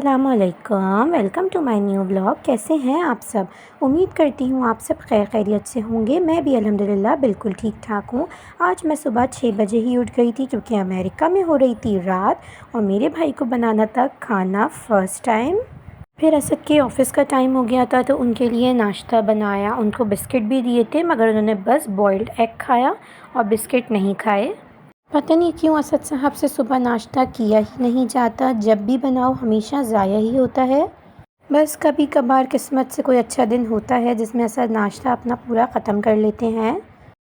अस्सलामुअलैकुम, welcome to my new vlog. कैसे हैं आप सब? उम्मीद करती हूँ आप सब खैर खैरियत से होंगे। मैं भी अल्हम्दुलिल्लाह बिल्कुल ठीक ठाक हूँ। आज मैं सुबह 6 बजे ही उठ गई थी क्योंकि अमेरिका में हो रही थी रात और मेरे भाई को बनाना था खाना फ़र्स्ट टाइम। फिर असद के ऑफ़िस का टाइम हो गया था तो उनके लिए नाश्ता बनाया। उनको बिस्किट भी दिए थे मगर उन्होंने बस बॉइल्ड एग खाया और बिस्किट नहीं खाए। पता नहीं क्यों असद साहब से सुबह नाश्ता किया ही नहीं जाता। जब भी बनाओ हमेशा ज़ाया ही होता है। बस कभी कभार किस्मत से कोई अच्छा दिन होता है जिसमें असद नाश्ता अपना पूरा ख़त्म कर लेते हैं।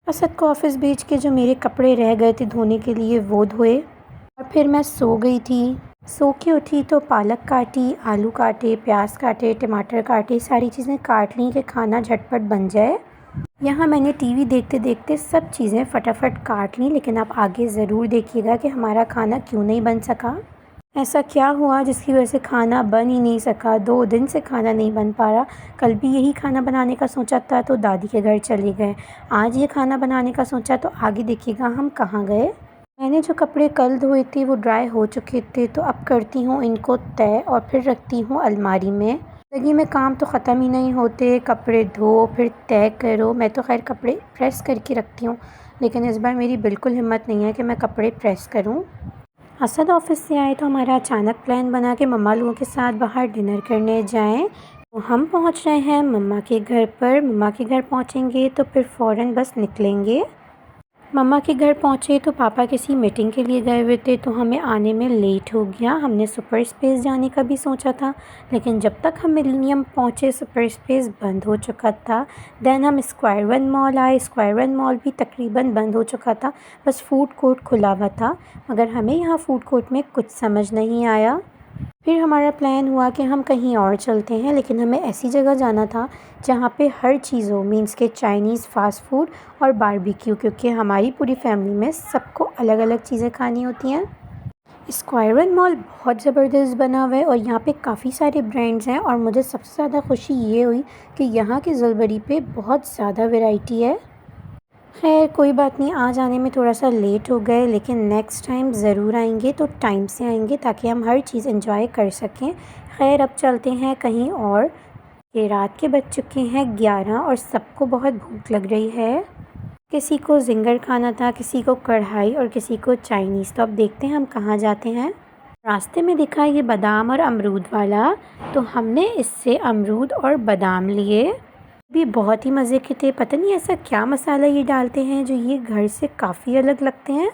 असद को ऑफ़िस भेज के जो मेरे कपड़े रह गए थे धोने के लिए वो धोए और फिर मैं सो गई थी। सो के उठी तो पालक काटी, आलू काटे, प्याज काटे, टमाटर काटे, सारी चीज़ें काट ली कि खाना झटपट बन जाए। यहाँ मैंने टीवी देखते देखते सब चीज़ें फटाफट काट ली, लेकिन आप आगे ज़रूर देखिएगा कि हमारा खाना क्यों नहीं बन सका। ऐसा क्या हुआ जिसकी वजह से खाना बन ही नहीं सका। 2 दिन से खाना नहीं बन पा रहा। कल भी यही खाना बनाने का सोचा था तो दादी के घर चले गए। आज ये खाना बनाने का सोचा तो आगे देखिएगा हम कहाँ गए। मैंने जो कपड़े कल धोए थे वो ड्राई हो चुके थे तो अब करती हूँ इनको तय और फिर रखती हूँ अलमारी में। ज़िंदगी में काम तो ख़त्म ही नहीं होते, कपड़े धो फिर तय करो। मैं तो खैर कपड़े प्रेस करके रखती हूँ, लेकिन इस बार मेरी बिल्कुल हिम्मत नहीं है कि मैं कपड़े प्रेस करूँ। असद ऑफ़िस से आए तो हमारा अचानक प्लान बना कि मम्मा लोगों के साथ बाहर डिनर करने जाएं। तो हम पहुंच रहे हैं मम्मा के घर पर। मम्मा के घर पहुंचेंगे तो फिर फ़ौरन बस निकलेंगे। मम्मा के घर पहुँचे तो पापा किसी मीटिंग के लिए गए हुए थे तो हमें आने में लेट हो गया। हमने सुपर स्पेस जाने का भी सोचा था, लेकिन जब तक हम मिलेनियम पहुँचे सुपर स्पेस बंद हो चुका था। देन हम स्क्वायर वन मॉल आए। स्क्वायर वन मॉल भी तकरीबन बंद हो चुका था, बस फ़ूड कोर्ट खुला हुआ था, मगर हमें यहाँ फ़ूड कोर्ट में कुछ समझ नहीं आया। फिर हमारा प्लान हुआ कि हम कहीं और चलते हैं, लेकिन हमें ऐसी जगह जाना था जहाँ पे हर चीज़ हो, मीन्स के चाइनीज़, फ़ास्ट फूड और बारबेक्यू, क्योंकि हमारी पूरी फैमिली में सबको अलग अलग चीज़ें खानी होती हैं। स्क्वायर वन मॉल बहुत ज़बरदस्त बना हुआ है और यहाँ पे काफ़ी सारे ब्रांड्स हैं और मुझे सबसे ज़्यादा खुशी ये हुई कि यहाँ की ज़ुलबरी पे बहुत ज़्यादा वैरायटी है। खैर कोई बात नहीं, आज आने में थोड़ा सा लेट हो गए, लेकिन नेक्स्ट टाइम ज़रूर आएंगे तो टाइम से आएंगे ताकि हम हर चीज़ एंजॉय कर सकें। खैर अब चलते हैं कहीं और। ये रात के बज चुके हैं 11 और सबको बहुत भूख लग रही है। किसी को ज़िंगर खाना था, किसी को कढ़ाई और किसी को चाइनीज़। तो अब देखते हैं हम कहाँ जाते हैं। रास्ते में दिखा ये बादाम और अमरूद वाला, तो हमने इससे अमरूद और बादाम लिए। भी बहुत ही मज़े के थे। पता नहीं ऐसा क्या मसाला ये डालते हैं जो ये घर से काफ़ी अलग लगते हैं।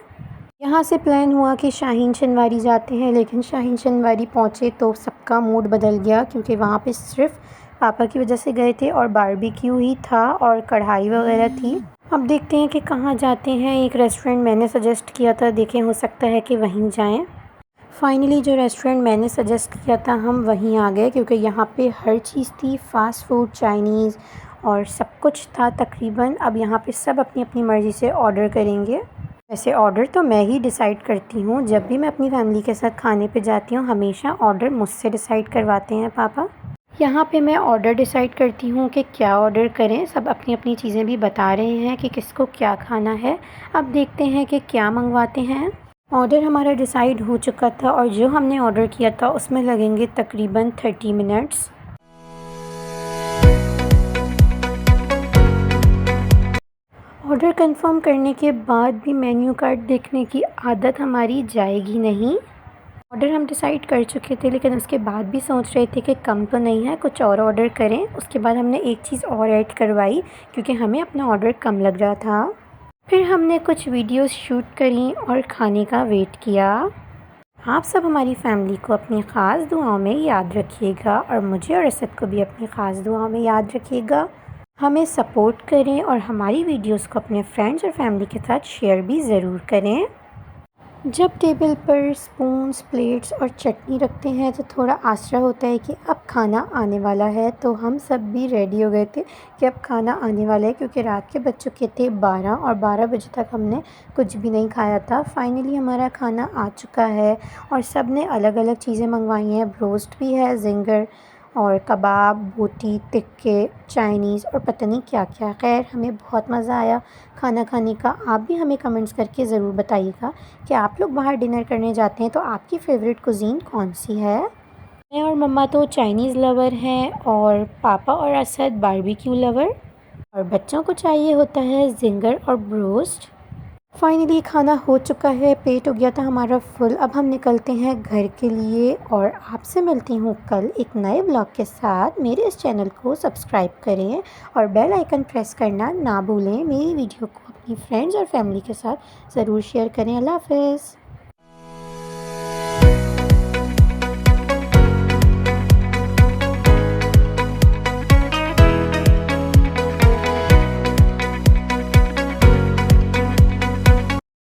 यहाँ से प्लान हुआ कि शाहीन शनवारी जाते हैं, लेकिन शाहीन शनवारी पहुँचे तो सबका मूड बदल गया क्योंकि वहाँ पे सिर्फ पापा की वजह से गए थे और बारबेक्यू ही था और कढ़ाई वगैरह थी। अब देखते हैं कि कहाँ जाते हैं। एक रेस्टोरेंट मैंने सजेस्ट किया था, देखें हो सकता है कि वहीं जाएं। फाइनली जो रेस्टोरेंट मैंने सजेस्ट किया था हम वहीं आ गए क्योंकि यहाँ पे हर चीज़ थी, फ़ास्ट फूड, चाइनीज़ और सब कुछ था तकरीबन। अब यहाँ पे सब अपनी अपनी मर्ज़ी से ऑर्डर करेंगे। वैसे ऑर्डर तो मैं ही डिसाइड करती हूँ। जब भी मैं अपनी फैमिली के साथ खाने पे जाती हूँ हमेशा ऑर्डर मुझसे डिसाइड करवाते हैं पापा। यहाँ पे मैं ऑर्डर डिसाइड करती हूँ कि क्या ऑर्डर करें। सब अपनी अपनी चीज़ें भी बता रहे हैं कि किसको क्या खाना है। अब देखते हैं कि क्या मंगवाते हैं। ऑर्डर हमारा डिसाइड हो चुका था और जो हमने ऑर्डर किया था उसमें लगेंगे तकरीबन 30 मिनट्स। ऑर्डर कंफर्म करने के बाद भी मेन्यू कार्ड देखने की आदत हमारी जाएगी नहीं। ऑर्डर हम डिसाइड कर चुके थे, लेकिन उसके बाद भी सोच रहे थे कि कम तो नहीं है, कुछ और ऑर्डर करें। उसके बाद हमने एक चीज़ और ऐड करवाई क्योंकि हमें अपना ऑर्डर कम लग रहा था। फिर हमने कुछ वीडियोस शूट करी और खाने का वेट किया। आप सब हमारी फैमिली को अपनी ख़ास दुआओं में याद रखिएगा और मुझे और असद को भी अपनी ख़ास दुआओं में याद रखिएगा। हमें सपोर्ट करें और हमारी वीडियोस को अपने फ्रेंड्स और फैमिली के साथ शेयर भी ज़रूर करें। जब टेबल पर स्पून्स, प्लेट्स और चटनी रखते हैं तो थोड़ा आसरा होता है कि अब खाना आने वाला है। तो हम सब भी रेडी हो गए थे कि अब खाना आने वाला है क्योंकि रात के बज चुके थे 12 और 12 बजे तक हमने कुछ भी नहीं खाया था। फाइनली हमारा खाना आ चुका है और सब ने अलग अलग चीज़ें मंगवाई हैं। ब्रोस्ट भी है, ज़िंगर और कबाब, बोटी, टिक्के, चाइनीज़ और पता नहीं क्या क्या। खैर हमें बहुत मज़ा आया खाना खाने का। आप भी हमें कमेंट्स करके ज़रूर बताइएगा कि आप लोग बाहर डिनर करने जाते हैं तो आपकी फ़ेवरेट कुज़ीन कौन सी है। मैं और मम्मा तो चाइनीज़ लवर हैं और पापा और असद बारबेक्यू लवर। और बच्चों को चाहिए होता है जिंगर और ब्रोस्ट। फाइनली खाना हो चुका है, पेट हो गया था हमारा फुल। अब हम निकलते हैं घर के लिए और आपसे मिलती हूँ कल एक नए ब्लॉग के साथ। मेरे इस चैनल को सब्सक्राइब करें और बेल आइकन प्रेस करना ना भूलें। मेरी वीडियो को अपनी फ्रेंड्स और फैमिली के साथ ज़रूर शेयर करें। अल्लाह हाफ़िज़।